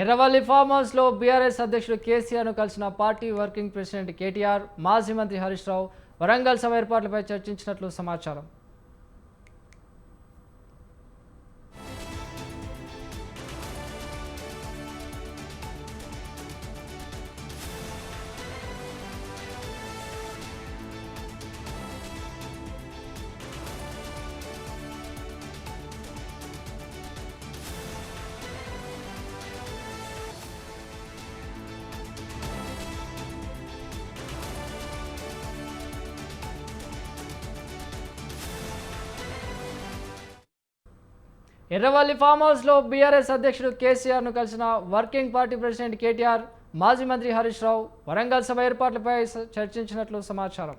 Erravalli form హౌస్లో BRS అధ్యక్షుడు కేసీఆర్ను కలిసిన పార్టీ వర్కింగ్ ప్రెసిడెంట్ కేటీఆర్, మాజీ మంత్రి హరీష్ రావు వరంగల్ సభ ఏర్పాట్లపై చర్చించినట్లు సమాచారం. ఎర్రవల్లి ఫామ్ హౌస్లో బీఆర్ఎస్ అధ్యక్షుడు కేసీఆర్ను కలిసిన వర్కింగ్ పార్టీ ప్రెసిడెంట్ కేటీఆర్, మాజీ మంత్రి హరీష్ రావు వరంగల్ సభ ఏర్పాట్లపై చర్చించినట్లు సమాచారం.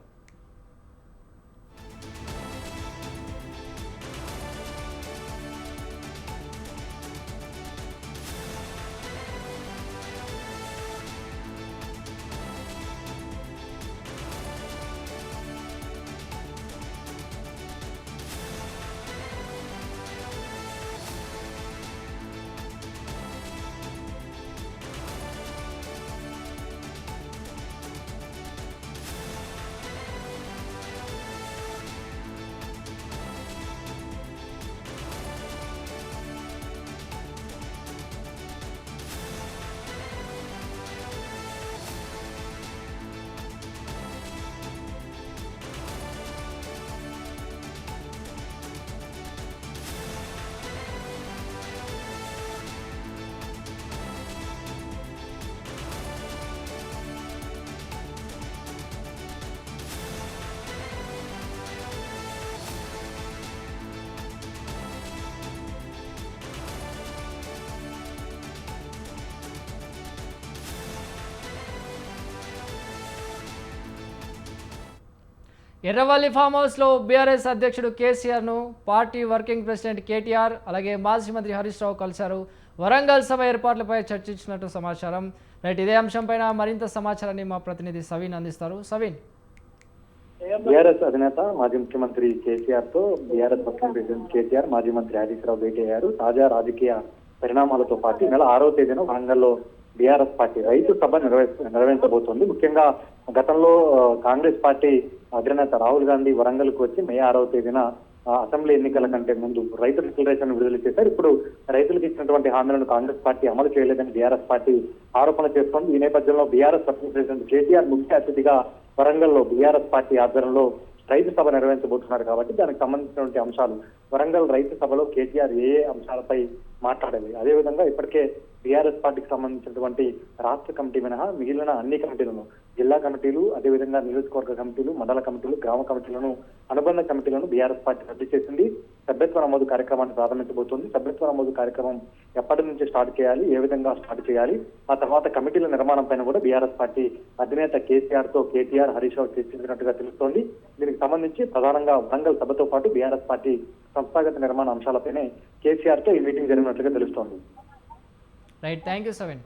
ఎర్రవల్లి ఫామ్ హౌస్లో బీఆర్ఎస్ అధ్యక్షుడు కేసీఆర్ను పార్టీ వర్కింగ్ ప్రెసిడెంట్ కేటీఆర్, అలాగే మాజీ మంత్రి హరీష్ రావు కలిశారు. వరంగల్ సభ ఏర్పాట్లపై చర్చించినట్టు సమాచారం. రైట్, ఇదే అంశంపైన మరింత సమాచారాన్ని మా ప్రతినిధి సవీన్ అందిస్తారు. సవీన్. బీఆర్ఎస్ అధినేత మాజీ ముఖ్యమంత్రి కేసీఆర్ తో బీఆర్ఎస్ వర్కింగ్ ప్రెసిడెంట్ కేటీఆర్, మాజీ మంత్రి హరీష్ రావు భేటీ అయ్యారు. తాజా రాజకీయ పరిణామాలతో పాటు నెల 6వ తేదీన వరంగల్లో బీఆర్ఎస్ పార్టీ రైతు సభ నిర్వహించబోతోంది. ముఖ్యంగా గతంలో కాంగ్రెస్ పార్టీ అగ్రనేత రాహుల్ గాంధీ వరంగల్ కు వచ్చి మే 6వ తేదీన అసెంబ్లీ ఎన్నికల కంటే ముందు రైతు డిక్లరేషన్ విడుదల చేశారు. ఇప్పుడు రైతులకు ఇచ్చినటువంటి హామీలను కాంగ్రెస్ పార్టీ అమలు చేయలేదని బీఆర్ఎస్ పార్టీ ఆరోపణలు చేస్తోంది. ఈ నేపథ్యంలో బీఆర్ఎస్ వర్కింగ్ ప్రెసిడెంట్ కేటీఆర్ ముఖ్య అతిథిగా వరంగల్లో బీఆర్ఎస్ పార్టీ ఆధ్వర్యంలో రైతు సభ నిర్వహించబోతున్నారు. కాబట్టి దానికి సంబంధించినటువంటి అంశాలు వరంగల్ రైతు సభలో కేటీఆర్ ఏ అంశాలపై మాట్లాడాలి, అదేవిధంగా ఇప్పటికే బీఆర్ఎస్ పార్టీకి సంబంధించినటువంటి రాష్ట్ర కమిటీ మినహా మిగిలిన అన్ని కమిటీలను, జిల్లా కమిటీలు, అదేవిధంగా నియోజకవర్గ కమిటీలు, మండల కమిటీలు, గ్రామ కమిటీలను, అనుబంధ కమిటీలను బీఆర్ఎస్ పార్టీ రద్దు చేసింది. సభ్యత్వ నమోదు కార్యక్రమాన్ని ప్రారంభించబోతోంది. సభ్యత్వ నమోదు కార్యక్రమం ఎప్పటి నుంచి స్టార్ట్ చేయాలి, ఏ విధంగా స్టార్ట్ చేయాలి, ఆ తర్వాత కమిటీల నిర్మాణం పైన కూడా బీఆర్ఎస్ పార్టీ అధినేత కేసీఆర్ తో కేటీఆర్, హరీష్ రావు చర్చించినట్టుగా తెలుస్తోంది. దీనికి సంబంధించి ప్రధానంగా వరంగల్ సభతో పాటు బీఆర్ఎస్ పార్టీ సంస్థాగత నిర్మాణ అంశాలపైనే కేసీఆర్ తో ఈ మీటింగ్ జరిగినట్లుగా తెలుస్తోంది. Right, thank you Saveen.